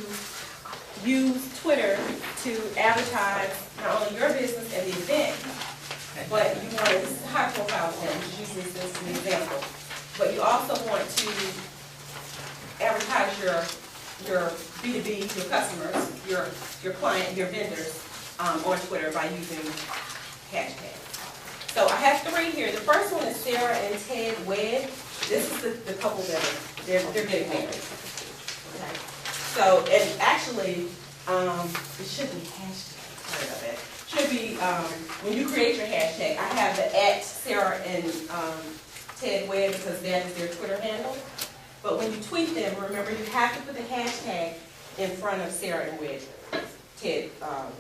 use Twitter to advertise not only your business and the event, but you want to, this is a high profile event, just use this as an example. But you also want to advertise your B2B, your customers, your client, your vendors on Twitter by using hashtags. So I have 3 here. The first one is Sarah and Ted Wed. This is the couple that they're getting married. Okay. So, and actually, it should be hashtag. Sorry about that. Should be when you create your hashtag. I have the @Sarah and Ted Wed because that is their Twitter handle. But when you tweet them, remember you have to put the hashtag in front of Sarah and Ted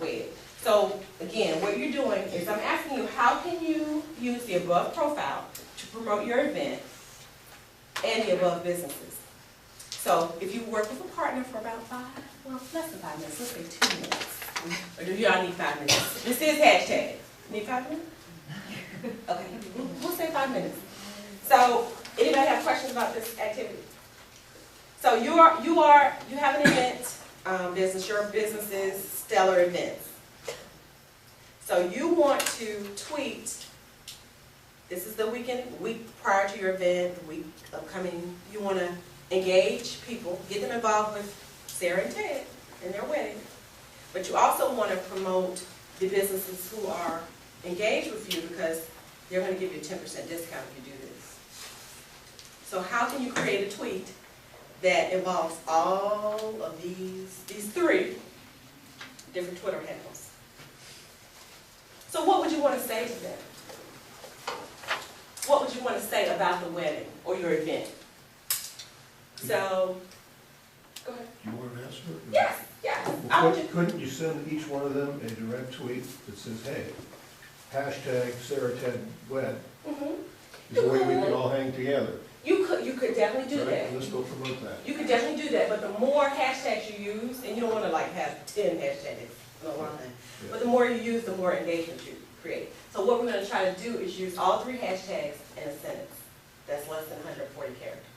Wed. So again, what you're doing is I'm asking you, how can you use the above profile to promote your event and the above businesses? So if you work with a partner for about less than 5 minutes, let's say 2 minutes. Or do y'all need 5 minutes? This is hashtag. Need 5 minutes? Okay, we'll say 5 minutes. So anybody have questions about this activity? So you have an event business. Your business is Stellar Events. So you want to tweet, this is the week prior to your event, the week upcoming, you want to engage people, get them involved with Sarah and Ted and their wedding. But you also want to promote the businesses who are engaged with you because they're going to give you a 10% discount if you do this. So how can you create a tweet that involves all of these 3 different Twitter handles? So what would you want to say to them? What would you want to say about the wedding or your event? So, go ahead. You want to answer it? Yes. Yeah, I Well, would just, couldn't you send each one of them a direct tweet that says, hey, hashtag Sarah Ted Wed, mhm. is the way we can all hang together? You could definitely do Right? that. Let's go promote that. You could definitely do that, but the more hashtags you use, and you don't wanna like have 10 hashtags, but the more you use, the more engagement you create. So what we're gonna try to do is use all 3 hashtags in a sentence that's less than 140 characters.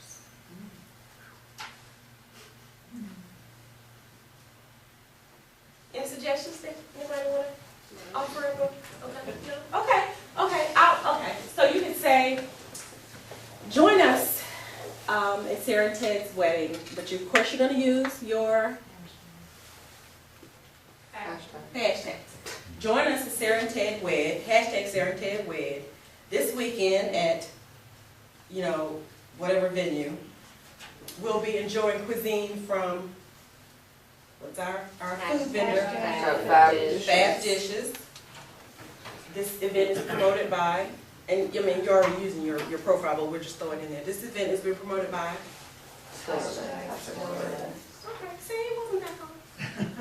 Any suggestions that anybody wanna offer? Okay, so you could say, join us at Sarah and Ted's wedding, but of course you're gonna use your hashtags. Join us at Sarah and Ted Wed, hashtag Sarah and Ted Wed, this weekend at, you know, whatever venue. We'll be enjoying cuisine from, what's our food vendor? Fab Dishes. This event is promoted by, and I mean, you're already using your profile, but we're just throwing it in there. This event is being promoted by? Okay, see, it wasn't that hard.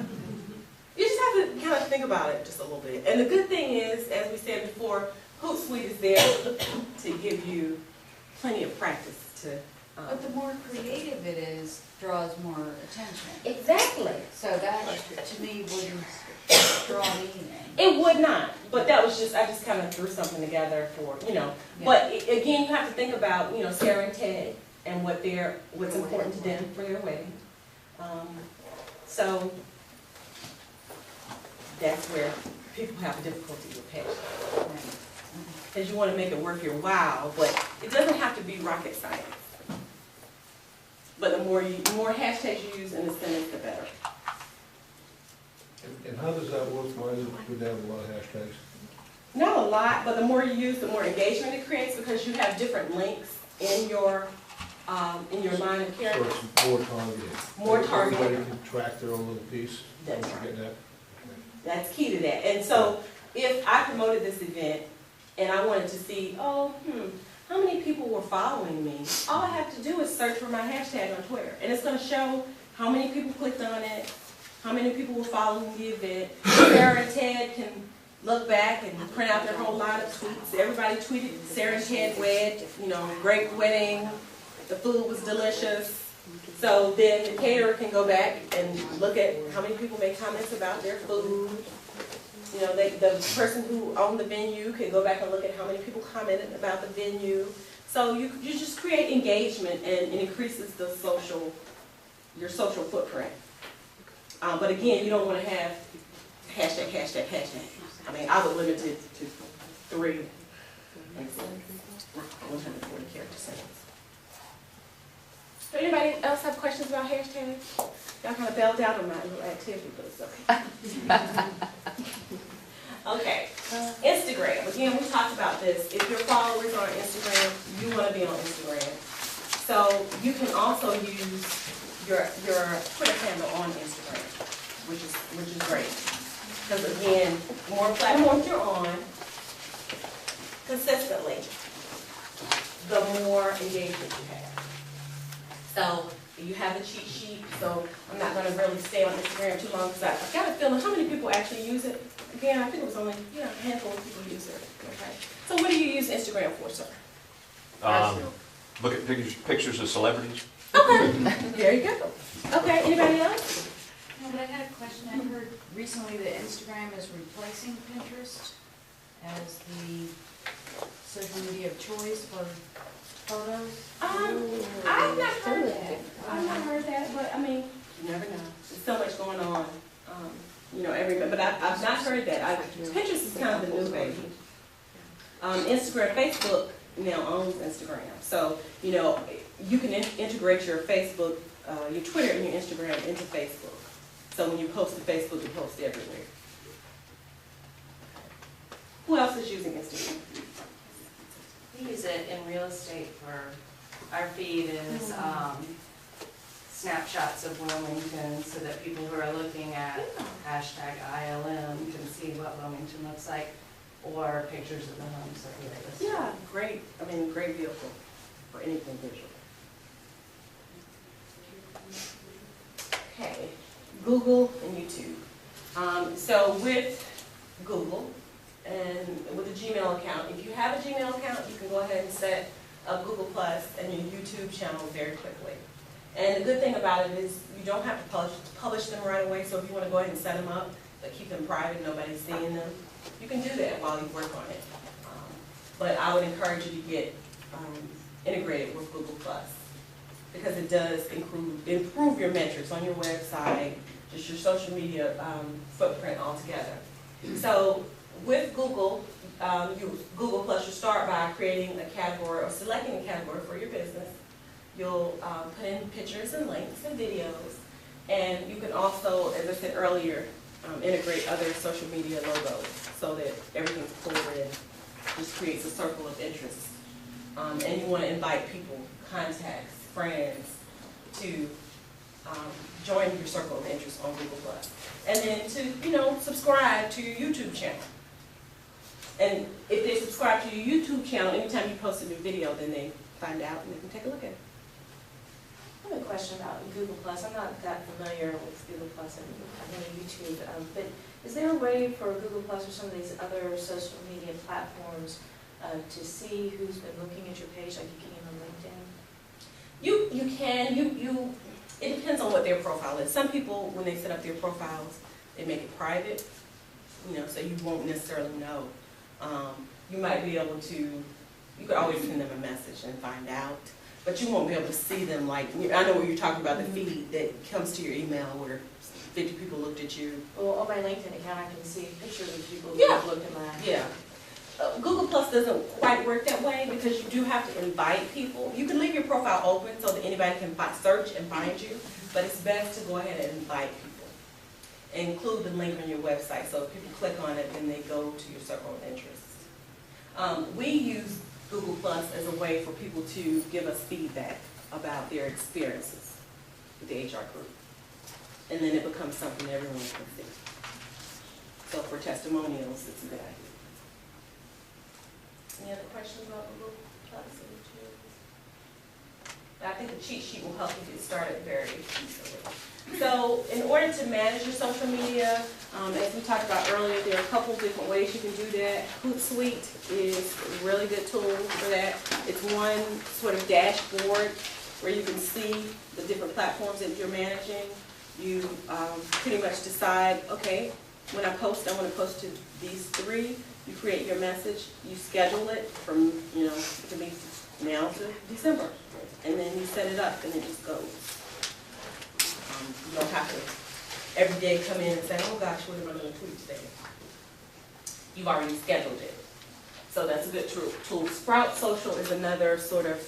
You just have to kind of think about it just a little bit. And the good thing is, as we said before, Hootsuite is there to give you plenty of practice to. But the more creative it is, draws more attention. Exactly. So that, to me, wouldn't draw anything. It would not, but that was just, I just kind of threw something together for, you know. But again, you have to think about, you know, Sarah and Ted and what's important to them for their wedding. So that's where people have difficulty with passion. Because you want to make it worth your while, but it doesn't have to be rocket science. But the more hashtags you use in a sentence, the better. And how does that work, Mine, with that a lot of hashtags? Not a lot, but the more you use, the more engagement it creates because you have different links in your line of So characters. it's more targeted. More targeted. Everybody can track their own little piece. That's Don't you right. get that? That's key to that. And so if I promoted this event and I wanted to see, how many people were following me, all I have to do is search for my hashtag on Twitter. And it's going to show how many people clicked on it, how many people were following the event. Sarah and Ted can look back and print out their whole line of tweets. Everybody tweeted Sarah and Ted wed, you know, great wedding, the food was delicious. So then the caterer can go back and look at how many people made comments about their food. You know, the person who owned the venue can go back and look at how many people commented about the venue. So you just create engagement and it increases your social footprint. But again, you don't want to have hashtag. I mean, I would limit it to 3 140 character sentence. So anybody else have questions about hashtags? Y'all kind of bailed out on my little activity, but it's okay. Okay, Instagram. Again, we talked about this. If your followers are on Instagram, you want to be on Instagram. So you can also use your Twitter handle on Instagram, which is great. Because again, the more platforms you're on consistently, the more engagement you have. So you have a cheat sheet, so I'm not going to really stay on Instagram too long because I've got a feeling how many people actually use it. Again, I think it was only a handful of people use it. Okay. So what do you use Instagram for, sir? Look at pictures of celebrities. Okay, there you go. Okay, anybody else? No, but I had a question. I heard recently that Instagram is replacing Pinterest as the social media of choice for photos. I've not heard that. I've not heard that, but I mean, you never know. There's so much going on, you know, everybody. But I've not heard that. Pinterest is kind of the new baby. Instagram, Facebook now owns Instagram, so you know you can integrate your Facebook, your Twitter, and your Instagram into Facebook. So when you post to Facebook, you post everywhere. Who else is using Instagram? We use it in real estate for, our feed is snapshots of Wilmington so that people who are looking at hashtag ILM can see what Wilmington looks like, or pictures of the homes that we are listed. Yeah, great. I mean, great vehicle for anything visual. Okay, Google and YouTube. So with Google and with a Gmail account, if you have a Gmail account, you can go ahead and set up Google Plus and your YouTube channel very quickly. And the good thing about it is you don't have to publish them right away, so if you want to go ahead and set them up, but keep them private, nobody's seeing them, you can do that while you work on it. But I would encourage you to get integrated with Google Plus, because it does improve your metrics on your website, just your social media footprint altogether. So with Google, Google Plus, you start by creating a category or selecting a category for your business. You'll put in pictures and links and videos, and you can also, as I said earlier, integrate other social media logos so that everything's pulled in. Just creates a circle of interest. And you want to invite people, contacts, friends to join your circle of interest on Google Plus. And then to, subscribe to your YouTube channel. And if they subscribe to your YouTube channel, anytime you post a new video, then they find out and they can take a look at it. I have a question about Google Plus. I'm not that familiar with Google Plus and YouTube, but is there a way for Google Plus or some of these other social media platforms to see who's been looking at your page, like you can on LinkedIn? You can. It depends on what their profile is. Some people, when they set up their profiles, they make it private, so you won't necessarily know. You might be able to, you could always send them a message and find out, but you won't be able to see them like, I know what you're talking about, the feed that comes to your email where 50 people looked at you. Well, on my LinkedIn account, I can see pictures of people who Yeah. have looked at mine. Yeah. Google Plus doesn't quite work that way because you do have to invite people. You can leave your profile open so that anybody can search and find you, but it's best to go ahead and invite people. And include the link on your website so if people click on it, then they go to your circle of interest. We use Google Plus as a way for people to give us feedback about their experiences with the HR group. And then it becomes something everyone can see. So for testimonials, it's a good idea. Any other questions about Google Plus? I think the cheat sheet will help you get started very easily. So in order to manage your social media, as we talked about earlier, there are a couple different ways you can do that. Hootsuite is a really good tool for that. It's one sort of dashboard where you can see the different platforms that you're managing. You pretty much decide, okay, when I post, I want to post to these 3. You create your message, you schedule it from, it can be now to December. And then you set it up and it just goes. You don't have to every day come in and say, oh gosh, what am I going to tweet today? You've already scheduled it. So that's a good tool. Sprout Social is another sort of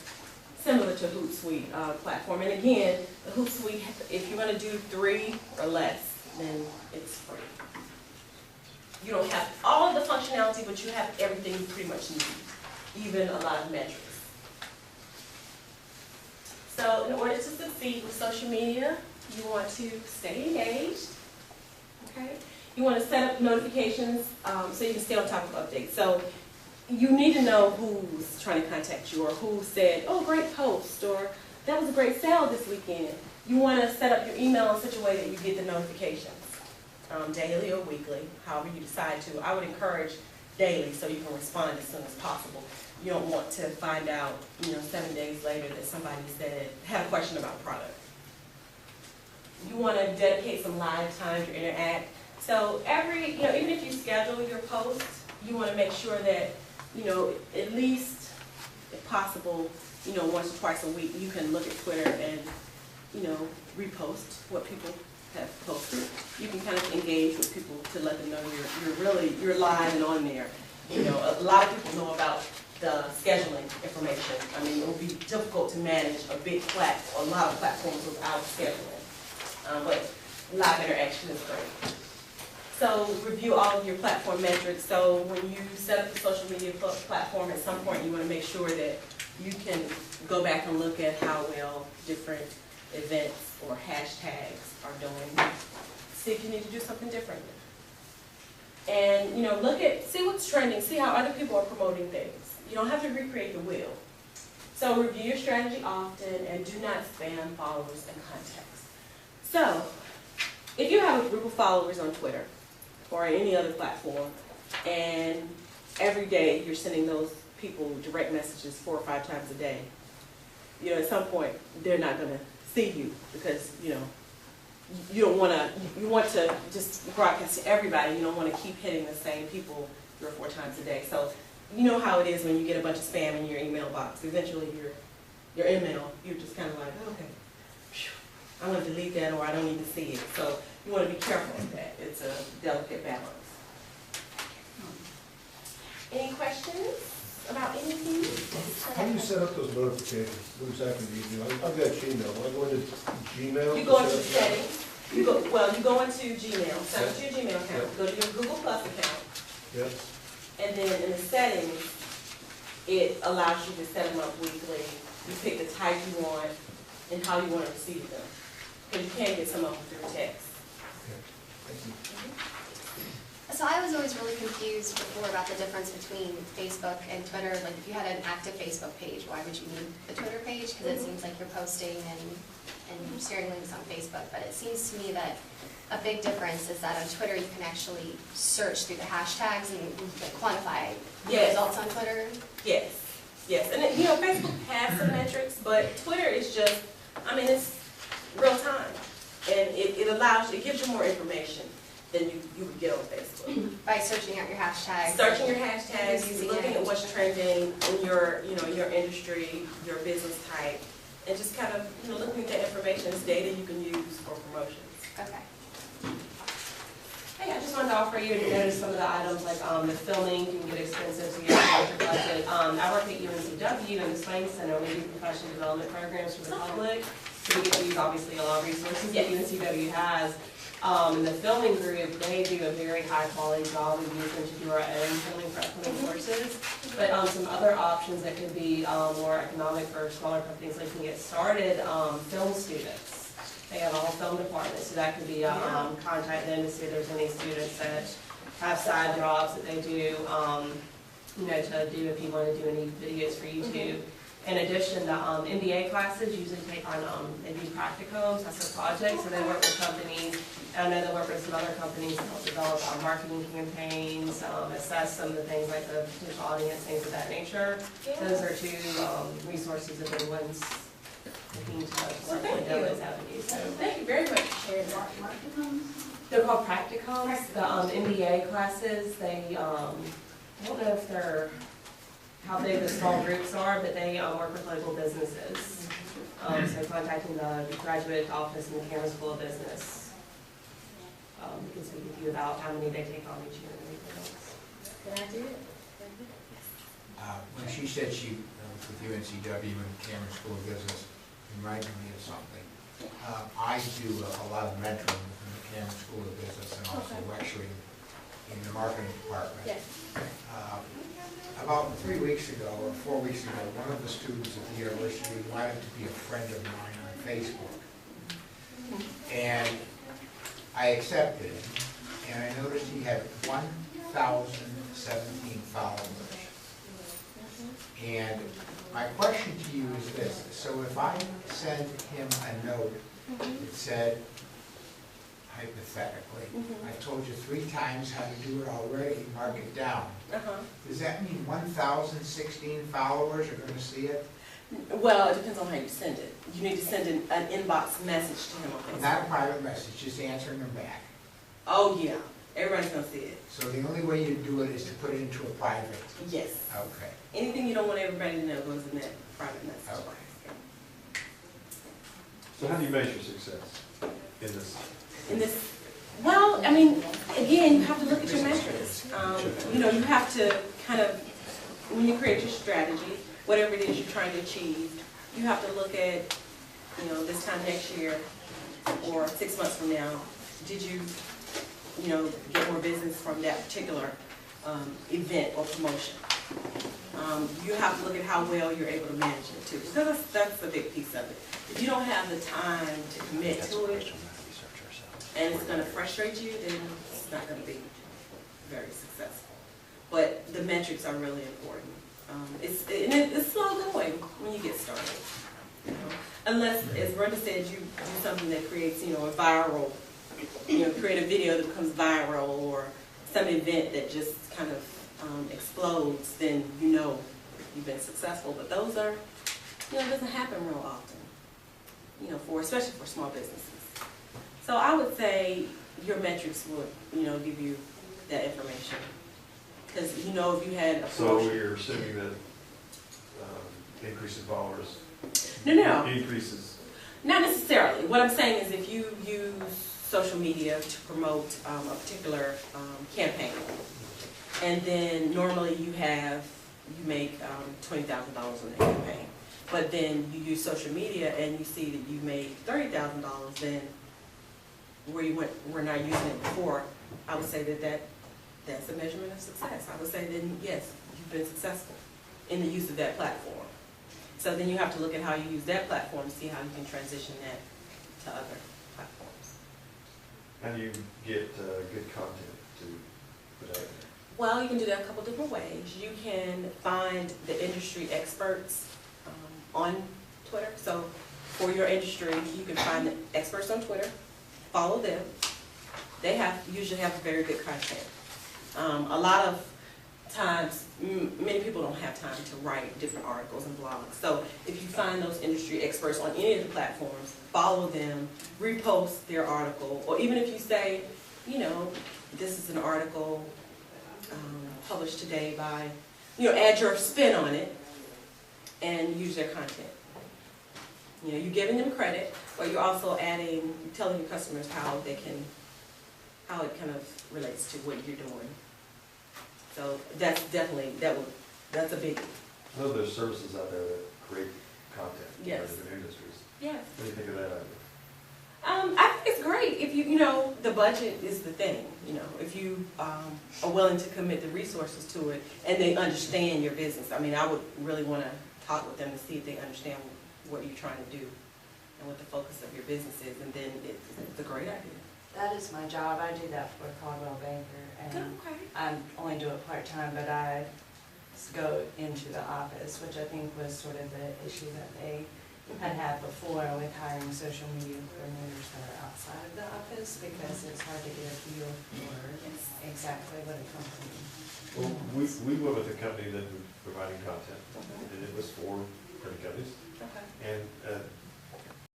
similar to Hootsuite platform. And again, the Hootsuite, if you're going to do 3 or less, then it's free. You don't have all of the functionality, but you have everything you pretty much need, even a lot of metrics. So in order to succeed with social media, you want to stay engaged, okay? You want to set up notifications so you can stay on top of updates. So you need to know who's trying to contact you or who said, oh, great post, or that was a great sale this weekend. You want to set up your email in such a way that you get the notifications. Daily or weekly, however you decide to. I would encourage daily so you can respond as soon as possible. You don't want to find out, 7 days later that somebody had a question about a product. You want to dedicate some live time to interact. So even if you schedule your post, you want to make sure that, at least, if possible, once or twice a week, you can look at Twitter and, repost what people have posted. You can kind of engage with people to let them know you're live and on there. A lot of people know about the scheduling information. I mean, it will be difficult to manage a lot of platforms without scheduling. But live interaction is great. So review all of your platform metrics. So when you set up the social media platform, at some point you want to make sure that you can go back and look at how well different events or hashtags are doing. See if you need to do something differently. And see what's trending, see how other people are promoting things. You don't have to recreate the wheel. So review your strategy often and do not spam followers and contacts. So if you have a group of followers on Twitter or any other platform, and every day you're sending those people direct messages 4 or 5 times a day, you know, at some point, they're not gonna see you because, you know, you don't wanna, you want to just broadcast to everybody. You don't wanna keep hitting the same people 3 or 4 times a day. So, you know how it is when you get a bunch of spam in your email box. Eventually, your email, you're just kind of like, okay, phew, I'm gonna delete that, or I don't need to see it. So you wanna be careful of that. It's a delicate balance. Any questions about anything? How do you set up those notifications? What exactly do you do? I've got Gmail. When I go into Gmail. You go to into set up- settings, you go into Gmail, sign up to your Gmail account, go to your Google Plus account, Yes. and then in the settings, it allows you to set them up weekly. You pick the type you want and how you want to receive them. Because you can get some of them through text. Thank you. So I was always really confused before about the difference between Facebook and Twitter. Like, if you had an active Facebook page, why would you need the Twitter page? Because it seems like you're posting and sharing links on Facebook. But it seems to me that a big difference is that on Twitter you can actually search through the hashtags and like, quantify the Yes. results on Twitter. Yes, yes. And you know, Facebook has some metrics, but Twitter is just, I mean, it's real time. And it allows, it gives you more information than you would get on Facebook. By searching out your hashtags. Searching your hashtags, Using looking it. at what's trending in your, you know, your industry, your business type, and just kind of, you know, looking at that information as data you can use for promotions. Okay. Hey, I just wanted to offer you to notice some of the items like the filming can get expensive to get a budget. I work at UNCW in the Swain Center. We do professional development programs for the public. So we get to use obviously a lot of resources that UNCW has. The filming group, they do a very high quality job. We use them to do our own filming for upcoming courses. But some other options that could be more economic for smaller companies looking to get started, film students. They have a whole film department, so that could be contact them to see if there's any students that have side jobs that they do, you know, to do if you want to do any videos for YouTube. In addition, the MBA classes usually take on, they do practicums, that's their project, so they work with companies. I know they work with some other companies to help develop our marketing campaigns, assess some of the things like the potential audience, things of that nature. Those are 2 resources if anyone's looking to certainly go those avenues. So Thank you very much for sharing that. they're called practicums. The MBA classes, they, I don't know if they're, how big the small groups are, but they work with local businesses. So contacting the graduate office in the Cameron School of Business. We can speak with you about how many they take on each year and everything else. Can I do it? When she said she was with UNCW and Cameron School of Business, reminded me of something. I do a lot of mentoring in the Cameron School of Business and also lecturing in the marketing department. Yes. About 3 weeks ago or 4 weeks ago, one of the students at the university wanted to be a friend of mine on Facebook. And I accepted him, and I noticed he had 1,017 followers. And my question to you is this: so if I send him a note that said, hypothetically, I told you 3 times how to do it already, mark it down. Does that mean 1,016 followers are going to see it? Well, it depends on how you send it. You need to send an inbox message to him on Facebook. Not a private message, just answering them back. Oh, yeah. Everybody's going to see it. So the only way you do it is to put it into a private. Yes. Okay. Anything you don't want everybody to know goes in that private message. Okay. So how do you measure success in this? In this, well, I mean, again, you have to look at your metrics. You know, you have to kind of, when you create your strategy, whatever it is you're trying to achieve, you have to look at, you know, this time next year or 6 months from now, did you, you know, get more business from that particular event or promotion? You have to look at how well you're able to manage it too. So that's a big piece of it. If you don't have the time to commit to it, and it's going to frustrate you, then it's not going to be very successful. But the metrics are really important. It's slow going when you get started. You know? Unless, as Brenda said, you do something that creates, you know, a viral create a video that becomes viral or some event that just kind of explodes, then you know you've been successful. But those are, it doesn't happen real often, especially for small businesses. So I would say your metrics would, give you that information. Because, if you had a So promotion. you're assuming that increases followers? No. Increases, Not necessarily. What I'm saying is if you use social media to promote a particular campaign, and then normally you make $20,000 on that campaign, but then you use social media and you see that you made $30,000, then where you were not using it before, I would say that's a measurement of success. I would say then, yes, you've been successful in the use of that platform. So then you have to look at how you use that platform, see how you can transition that to other platforms. how do you get good content to put out there? Well, you can do that a couple different ways. You can find the industry experts on Twitter. So for your industry, you can find the experts on Twitter, follow them. They usually have very good content. A lot of times, many people don't have time to write different articles and blogs. So if you find those industry experts on any of the platforms, follow them, repost their article, or even if you say, this is an article published today by, add your spin on it and use their content. You're giving them credit, but you're also telling your customers how it kind of relates to what you're doing. So that's definitely, that's a big. I know there's services out there that create content for Yes. different industries. Yes. What do you think of that idea? I think it's great if the budget is the thing, if you are willing to commit the resources to it and they understand your business. I mean, I would really want to talk with them to see if they understand what you're trying to do and what the focus of your business is, and then it's a great idea. That is my job. I do that for Caldwell Banker, and Okay. I only do it part-time, but I go into the office, which I think was sort of the issue that they had before with hiring social media coordinators that are outside of the office, because it's hard to get a feel for exactly what a company. Well, we went with a company that was providing content, and it was for printing companies. Okay. And